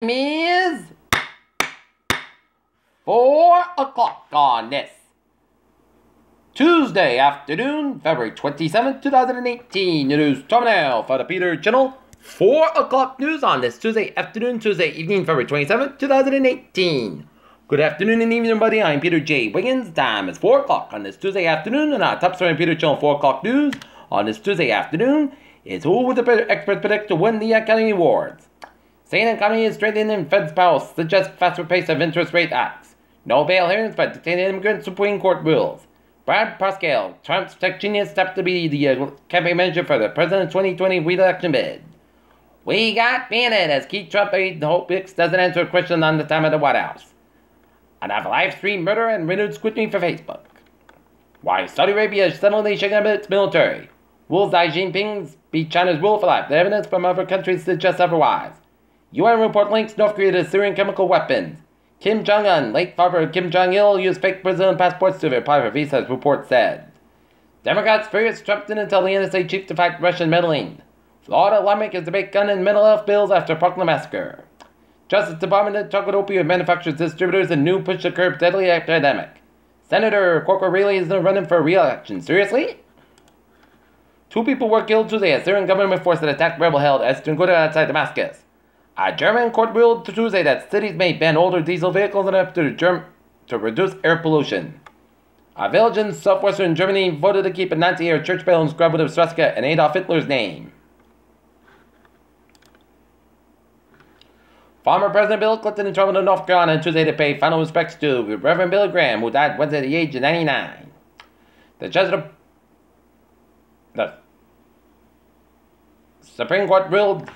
Is 4 o'clock on this Tuesday afternoon, February 27th, 2018. News thumbnail for the Peter channel. 4 o'clock news on this Tuesday afternoon, Tuesday evening, February 27th, 2018. Good afternoon and evening, everybody. I'm Peter J. Wiggins. Time is 4 o'clock on this Tuesday afternoon, and our top story on Peter channel 4 o'clock news on this Tuesday afternoon is who would the experts predict to win the Academy Awards? Saying economy is strengthening, Fed's powers suggest faster pace of interest rate hikes. No bail hearings, but detaining immigrant Supreme Court rules. Brad Pascal, Trump's tech genius, stepped to be the campaign manager for the president's 2020 re-election bid. We got Bennett as key Trump aide Hope Hicks doesn't answer a question on the time at the White House. And have live stream murder and renewed scrutiny for Facebook. Why Saudi Arabia is suddenly shaking up its military. Will Xi Jinping be China's rule for life? The evidence from other countries suggests otherwise. UN report links North Korea to Syrian chemical weapons. Kim Jong-un, late father Kim Jong-il, used fake Brazilian passports to apply for visas, report said. Democrats furious Trump didn't tell the NSA chief to fight Russian meddling. Florida lawmakers debate gun and mental health bills after Parkland massacre. Justice Department to talk with opioid manufacturers, distributors, and new push to curb deadly epidemic. Senator Corker Reilly is running for re-election. Seriously? 2 people were killed Tuesday as Syrian government forces attacked rebel held Eastern Ghouta outside Damascus. A German court ruled Tuesday that cities may ban older diesel vehicles to reduce air pollution. A village in southwestern Germany voted to keep a Nazi-era church bell inscribed with a swastika and Adolf Hitler's name. Former President Bill Clinton traveled to North Carolina Tuesday to pay final respects to Reverend Billy Graham, who died Wednesday at the age of 99. The Supreme Court ruled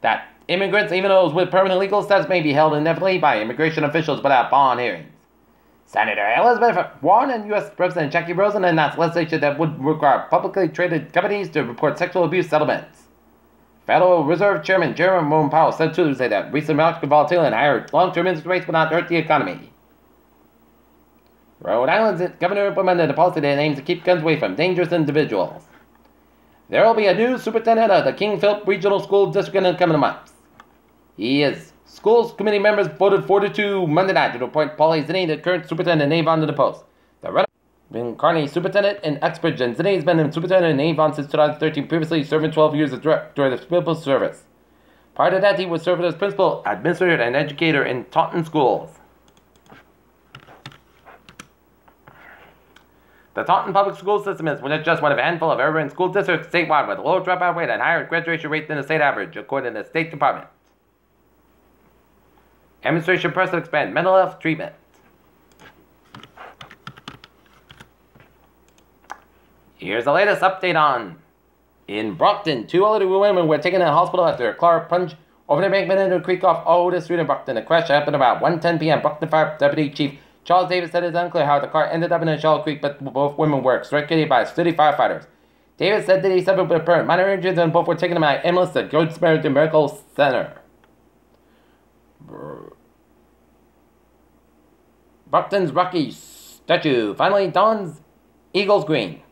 that immigrants, even those with permanent legal status, may be held indefinitely by immigration officials without bond hearings. Senator Elizabeth Warren and U.S. President Jackie Rosen announced legislation that would require publicly traded companies to report sexual abuse settlements. Federal Reserve Chairman Jerome Powell said Tuesday that recent market volatility and higher long-term interest rates will not hurt the economy. Rhode Island's governor implemented a policy that aims to keep guns away from dangerous individuals. There will be a new superintendent of the King Philip Regional School District in the coming months. Schools committee members voted 4-2 Monday night to appoint Paul A. Zinni, the current superintendent, in Avon to the post. The Red Kearney superintendent and expert Jen Zinni has been the superintendent in Avon since 2013, previously serving 12 years as director of the civil service. Prior to that, he was serving as principal, administrator, and educator in Taunton schools. The Taunton public school system is just one of a handful of urban school districts statewide with a lower dropout rate and higher graduation rate than the state average, according to the State Department. Administration press to expand mental health treatment. Here's the latest update on. In Brockton, 2 elderly women were taken to the hospital after a car plunged over the embankment into a creek off Otis Street in Brockton. The crash happened about 1:10 p.m. Brockton Fire Deputy Chief Charles Davis said it's unclear how the car ended up in a shallow creek, but both women were extricated by city firefighters. Davis said that he suffered with minor injuries and both were taken to my MLS, the Good Samaritan Medical Center. Brockton's Rocky statue finally dons Eagles green.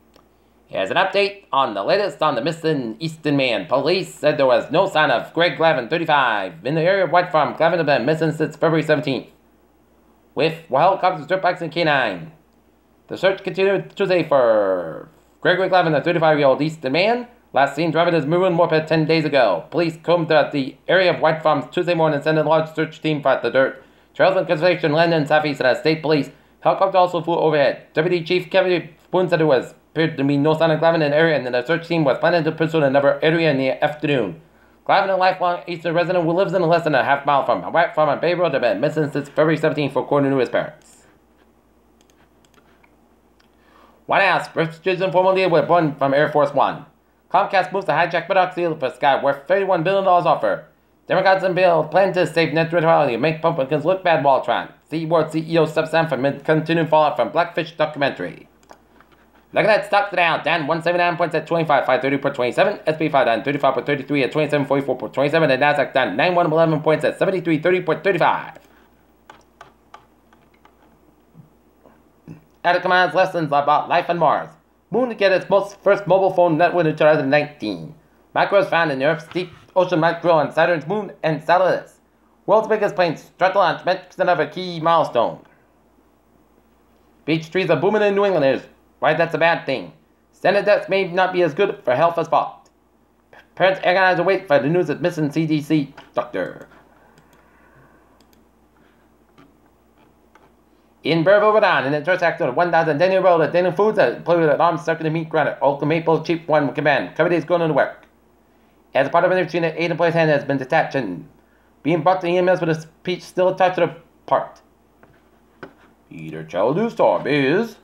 Here's an update on the latest on the missing Easton man. Police said there was no sign of Greg Glavin, 35, in the area of White Farm. Glavin had been missing since February 17th. With helicopters, dirt bikes, and K9. The search continued Tuesday for Gregory Glavin, the 35-year-old Easton man, last seen driving his maroon moped 10 days ago. Police combed the area of White Farms Tuesday morning and sent a large search team for the dirt. Trails and Conservation, Land and Southeast, and State Police. Helicopter also flew overhead. Deputy Chief Kevin Spoon said there appeared to be no sign of Glavin in the area, and the search team was planning to pursue another area in the afternoon. Glavin, a lifelong Eastern resident who lives in less than a half mile from a White Farm on Bay Road, had been missing since February 17th, according to his parents. White House refuges informal deal with one from Air Force One. Comcast moves to hijack Murdoch deal for Sky worth $31 billion offer. Democrats and Bill plan to save net neutrality and make Republicans look bad while trying. C-Word CEO steps down from continued fallout from Blackfish documentary. Look at that, stocks down 179 points at 25,530.27, SP 5 down 35.33 at 2744.27, and Nasdaq down 9111 points at 7330.35. Attic Command's lessons about life on Mars. Moon to get its first mobile phone network in 2019. Micros found in Earth's deep ocean micro on Saturn's moon and Enceladus. World's biggest plane strut launch meant another key milestone. Beech trees are booming in New England. Why that's a bad thing. Standard deaths may not be as good for health as thought. Parents agonize to wait for the news of missing CDC doctor. In Burville, Rhode Island, in the first act of the 1,000 Daniel Road at Daniel Foods, employed with armed circuit meat grinder, Old Maple Cheap One Command. Cover days going to work. As a part of the machine, an 8 employee's hand has been detached and being brought to the EMS with a speech still attached to the part. Peter Chell News Storm is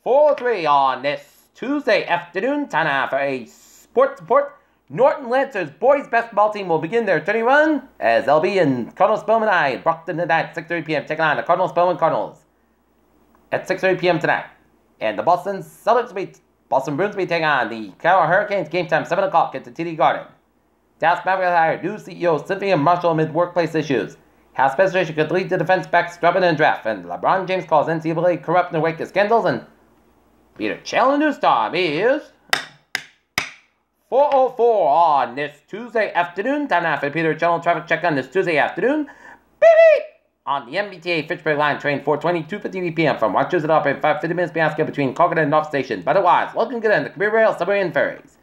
4-3 on this Tuesday afternoon. Time now for a sports report. Norton Lancers boys basketball team will begin their training run as they'll be in Cardinal Spellman High, Brockton tonight at 6:30 p.m. taking on the Cardinal Spellman Cardinals at 6:30 p.m. tonight. And the Boston Bruins will be taking on the Carolina Hurricanes. Game time 7 o'clock at the TD Garden. Dallas Mavericks hired new CEO Cynthia Marshall amid workplace issues. House Administration could lead the defense backs dropping in draft. And LeBron James calls NCAA corrupt in the wake of scandals. And Peter Channel News Time is 4:04 on this Tuesday afternoon. Time now for Peter Channel traffic check on this Tuesday afternoon. Beep! On the MBTA Fitchburg line, train 420, 2:50 p.m. from Rochester up in 50 minutes basket between Concord and North Station. But otherwise, looking good on the Career Rail, Subway, and Ferries.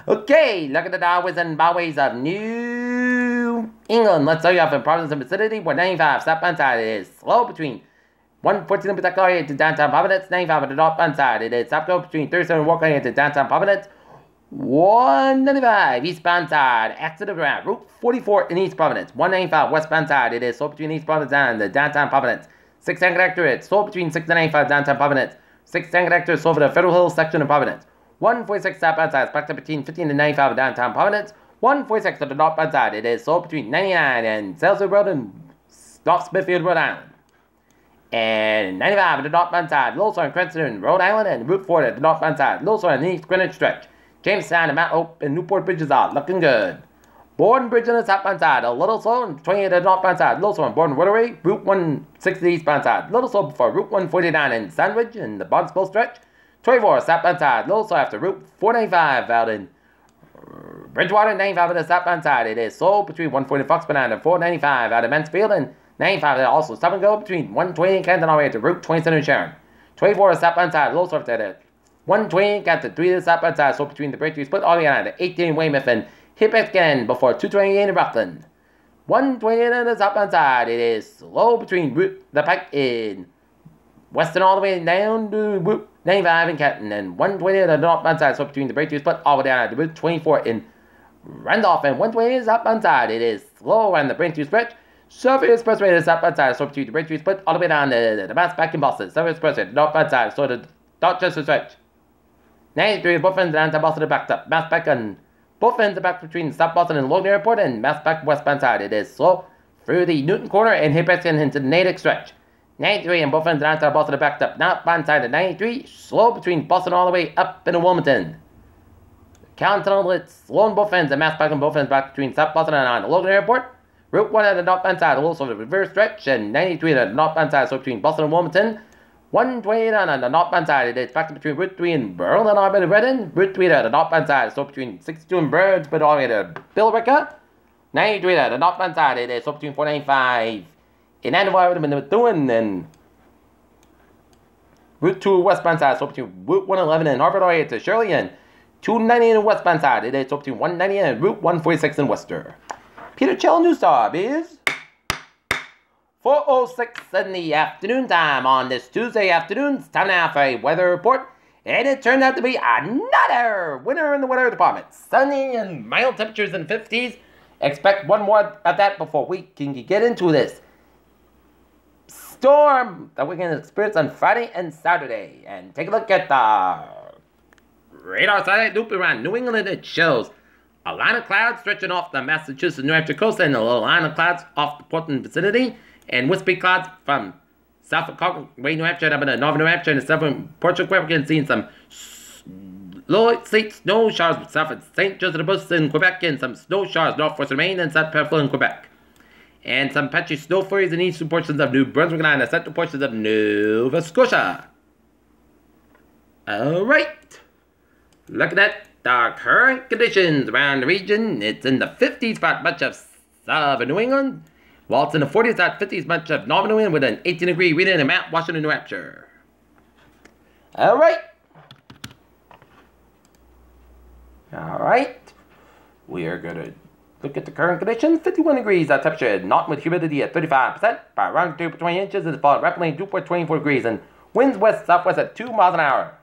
Okay, look at the highways and byways of New England. Let's tell you from Providence and vicinity, 195 southbound side it is slow between 114 Pawtucket to downtown Providence, 95 on the northbound side it is slow between 37 Walker to downtown Providence, 195 eastbound side, accident around Route 44 in East Providence, 195 westbound side it is slow between East Providence and the downtown Providence, 6 Anchor Actor it's slow between 6 and 95 downtown Providence, 6 Anchor Actor slow for the Federal Hills section of Providence. 146 southbound side is backed up between 15 and 95 downtown Providence. 146 on the northbound side, it is sold between 99 and Salesville Road and North Smithfield, Rhode Island. And 95 on the northbound side, Lowell and Cranston, Rhode Island, and Route 40 at the northbound side, Lowell and the East Greenwich stretch. Jamestown and Mount Hope and Newport bridges are looking good. Borden Bridge on the southbound side, a little slow, and 28 at the northbound side, Lowell and Borden Waterway, Route 160 eastbound side, little slow before Route 149 in Sandwich and the Barnesville stretch. 24 southbound side, little slow after Route 495 out in Bridgewater, 95 on the southbound side. It is slow between 140 Foxborough and 495 out of Mansfield, and 95 is also stop and go between 120 and Canton all the way to Route 27 in Sharon. 24 southbound side, little slow after 120 got to 3 to the southbound side, so between the Breakthrough Split all the way down to 18 Weymouth and hit back again before 228 in Rockland. 128 on the southbound side, it is slow between the Pike in Weston all the way down to Route 95 in Canton, and 120 on the northbound side, so between the Breakthrough Split all the way down to Route 24 in Randolph, and 120 is southbound side. It is slow on the Breakthrough stretch. Surface Expressway is southbound side, so between the Breakthrough Split all the way down to the Mass back in Boston. Surface Expressway, the northbound side, so the Dorchester stretch. 93 both ends down to Boston are backed up. Mass back on both ends are back between South Boston and Logan Airport, and Mass back westbound side. It is slow through the Newton Corner and hit back into the Natick stretch. 93 and both ends down to Boston are backed up. Northbound side of 93, slow between Boston all the way up into Wilmington. County Tunnel, it's slow on both ends and Mass back on both ends back between South Boston and on Logan Airport. Route 1 at the northbound side, also the reverse stretch, and 93 at the northbound side, so between Boston and Wilmington. 128 on the northbound side, it is back between Route 3 and Berlin, Auburn, and Redden. Route 3 at the northbound side, so between 62 and Birds, but all the way to Billerica. 93 at the northbound side, it is so between 495 in Andover, and Methuen, and Route 2 westbound side, so between Route 111 and Harvard, all the way to Shirley, and 290 in the westbound side, it is so between 190 and Route 146 in Worcester. Peter Chell News Star is 4:06 in the afternoon time on this Tuesday afternoon. It's time now for a weather report. And it turned out to be another winner in the weather department. Sunny and mild temperatures in 50s. Expect one more of that before we can get into this storm that we're going to experience on Friday and Saturday. And take a look at the radar satellite loop around New England. It shows a line of clouds stretching off the Massachusetts, New Hampshire coast, and a little line of clouds off the Portland vicinity, and wispy clouds from south of Conway, New Hampshire, up in northern New Hampshire, and southern Portugal, where we can see some low sleet snow showers south of St. Joseph in Quebec, and some snow showers northwestern Maine and south Peninsula in Quebec, and some patchy snow flurries in eastern portions of New Brunswick and the central portions of Nova Scotia. Alright, looking at the current conditions around the region, it's in the 50s for much of of New England. While it's in the 40s at 50s matchup, Northern New England with an 18-degree reading in Mount Washington, New Hampshire. All right. We are going to look at the current conditions. 51 degrees at temperature, not with humidity at 35%, by around 20 inches, and it's falling rapidly 2.24 degrees, and winds west-southwest at 2 miles an hour.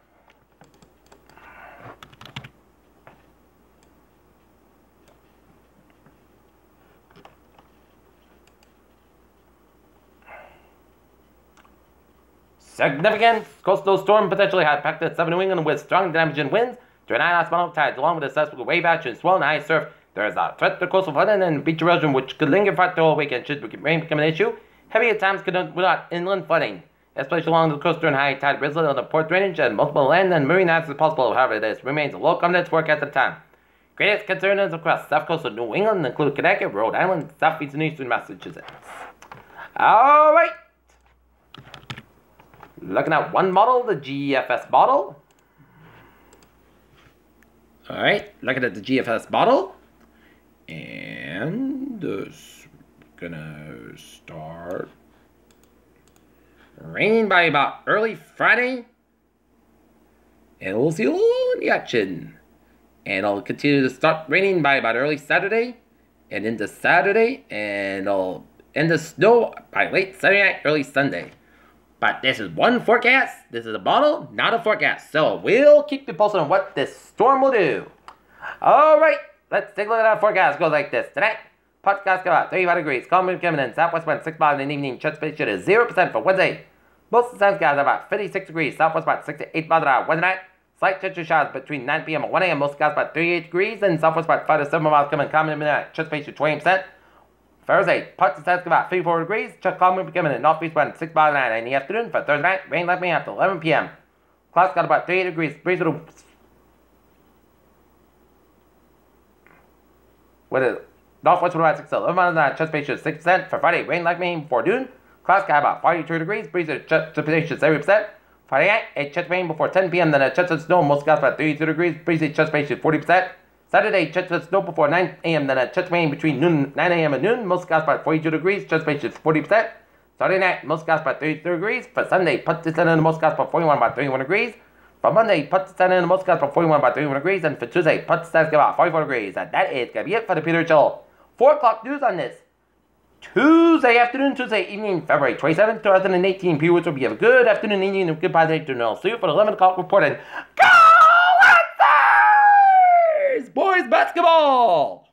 Significant coastal storm potentially had impacted southern New England with strong damaging winds, tornado small tides, along with a susceptible wave action, swell and high surf. There is a threat to coastal flooding and beach erosion, which could linger throughout the whole weekend should rain become an issue. Heavy at times could without inland flooding, especially along the coast during high tide, drizzle on the port drainage, and multiple land and marine accidents possible. However, this remains a low confidence forecast at the time. Greatest concerns across the south coast of New England include Connecticut, Rhode Island, southeast and eastern Massachusetts. All right. Looking at one model, the GFS model. All right, looking at the GFS model. And it's gonna start raining by about early Friday. And we'll see a little in the action. And it'll continue to start raining by about early Saturday. And into Saturday. And it'll end the snow by late Saturday night, early Sunday. But this is one forecast. This is a model, not a forecast. So we'll keep you posted on what this storm will do. All right, let's take a look at our forecast. It goes like this. Tonight, podcast go out 35 degrees. Calm coming in. Southwest wind 6 miles in the evening. Chance space is 0% for Wednesday. Most of the sun's skies about 56 degrees. Southwest about 6 to 8 miles an hour. Wednesday night, slight chance of showers between 9 p.m. and 1 a.m. Most skies about 38 degrees. And southwest about 5 to 7 miles coming. Calm in midnight. Chance space is 20%. Thursday, parts of the sun's about 54 degrees. Chuck calm becoming a northeast wind 6 miles an hour in the afternoon. For Thursday night, rain likely after 11 p.m. Clouds got about 38 degrees. Breeze will with a northwest wind about 6 to 11 miles an hour. Chance space is 6%. For Friday, rain likely before noon. Clouds got about 42 degrees. Breeze will chance space is 70%. Friday night, a chance rain before 10 p.m. Then a chance of snow. Most skies about 32 degrees. Breeze chance space is 40%. Saturday, chance of snow before 9 a.m. Then a chance rain between 9 a.m. and noon. Most skies about 42 degrees. Chance space is 40%. Saturday night, most skies about 33 degrees. For Sunday, put the sun in the most skies about 41 about 31 degrees. For Monday, put the sun in the most skies about 41 about 31 degrees. And for Tuesday, put the sun about 44 degrees. And that is going to be it for the Peter Chill 4 o'clock news on this Tuesday afternoon, Tuesday evening, February 27th, 2018. Peter will be a good afternoon, evening, and goodbye day to I'll see you for the 11 o'clock report. And go Lancers! Boys basketball!